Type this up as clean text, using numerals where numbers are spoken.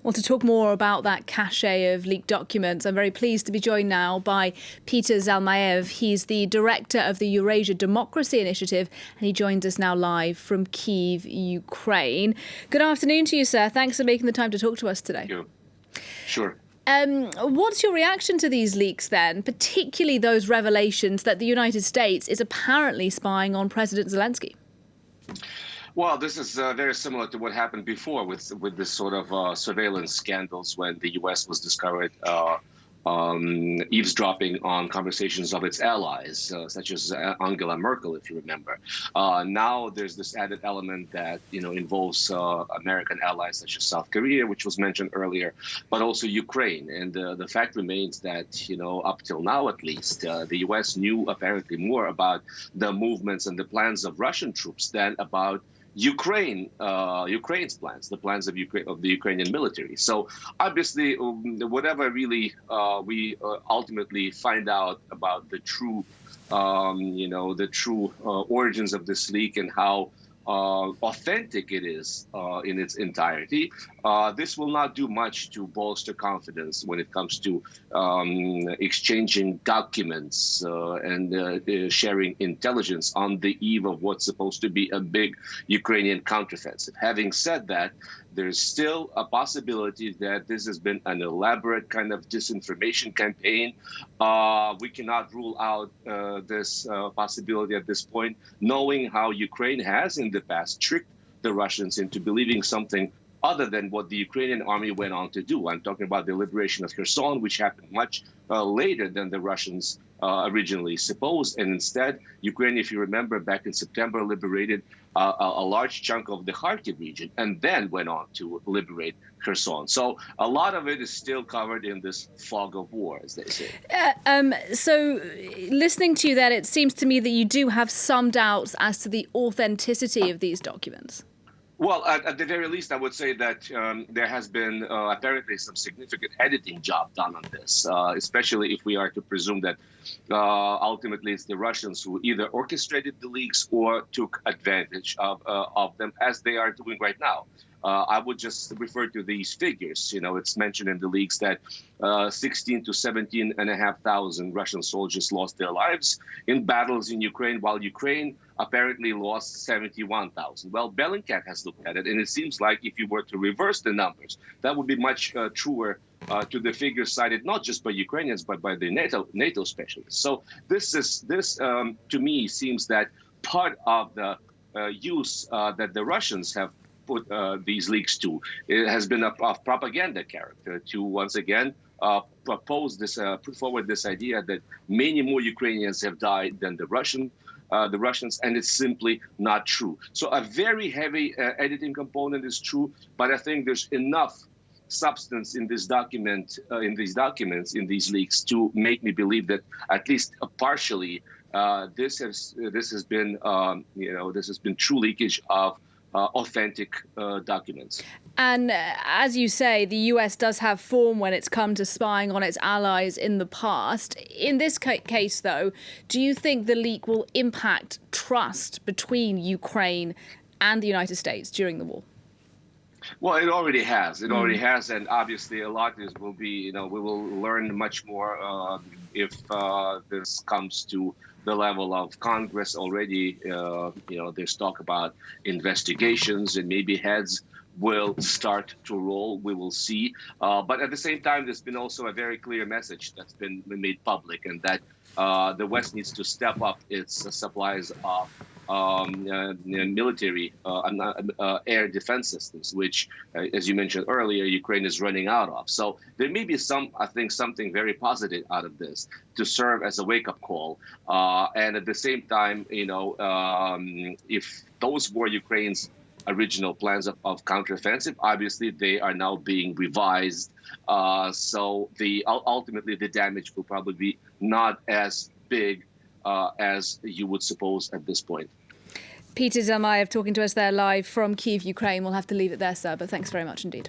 Well, to talk more about that cache of leaked documents, I'm very pleased to be joined now by Peter Zalmayev. He's the director of the Eurasian Democracy Initiative, and he joins us now live from Kyiv, Ukraine. Good afternoon to you, sir. Thanks for making the time to talk to us today. Thank you. Sure. What's your reaction to these leaks then, particularly those revelations that the United States is apparently spying on President Zelensky? Well, this is very similar to what happened before with this sort of surveillance scandals when the U.S. was discovered eavesdropping on conversations of its allies, such as Angela Merkel, if you remember. Now there's this added element that involves American allies such as South Korea, which was mentioned earlier, but also Ukraine. And the fact remains that up till now, at least, the U.S. knew apparently more about the movements and the plans of Russian troops than about Ukraine's plans, the plans of the Ukrainian military. So obviously, whatever really we ultimately find out about the true, origins of this leak and how authentic it is in its entirety, this will not do much to bolster confidence when it comes to exchanging documents and sharing intelligence on the eve of what's supposed to be a big Ukrainian counteroffensive. Having said that, there's still a possibility that this has been an elaborate kind of disinformation campaign. We cannot rule out this possibility at this point, knowing how Ukraine has in the past tricked the Russians into believing something other than what the Ukrainian army went on to do. I'm talking about the liberation of Kherson, which happened much later than the Russians originally supposed. And instead, Ukraine, if you remember, back in September, liberated a large chunk of the Kharkiv region and then went on to liberate Kherson. So a lot of it is still covered in this fog of war, as they say. So listening to you there, it seems to me that you do have some doubts as to the authenticity of these documents. Well, at the very least, I would say that there has been apparently some significant editing job done on this, especially if we are to presume that ultimately it's the Russians who either orchestrated the leaks or took advantage of them, as they are doing right now. I would just refer to these figures. It's mentioned in the leaks that 16 to 17,500 Russian soldiers lost their lives in battles in Ukraine, while Ukraine apparently lost 71,000. Well, Bellingcat has looked at it, and it seems like if you were to reverse the numbers, that would be much truer to the figures cited not just by Ukrainians but by the NATO specialists. So this to me seems that part of the use that the Russians have put these leaks to, it has been of propaganda character to once again put forward this idea that many more Ukrainians have died than the Russians, and it's simply not true. So a very heavy editing component is true, but I think there's enough substance in this document, in these leaks, to make me believe that at least partially this has been true leakage of authentic documents. And as you say, the US does have form when it's come to spying on its allies in the past. In this case, though, do you think the leak will impact trust between Ukraine and the United States during the war? Well, it already has. It already has, and obviously a lot will be. We will learn much more if this comes to the level of Congress. Already, there's talk about investigations, and maybe heads will start to roll. We will see. But at the same time, there's been also a very clear message that's been made public, and that the West needs to step up its supplies of military air defense systems, which, as you mentioned earlier, Ukraine is running out of. So there may be something very positive out of this to serve as a wake-up call. And at the same time, if those were Ukraine's original plans of counteroffensive, obviously they are now being revised. So ultimately the damage will probably be not as big as you would suppose at this point. Peter Zalmayev talking to us there live from Kyiv, Ukraine. We'll have to leave it there, sir, but thanks very much indeed.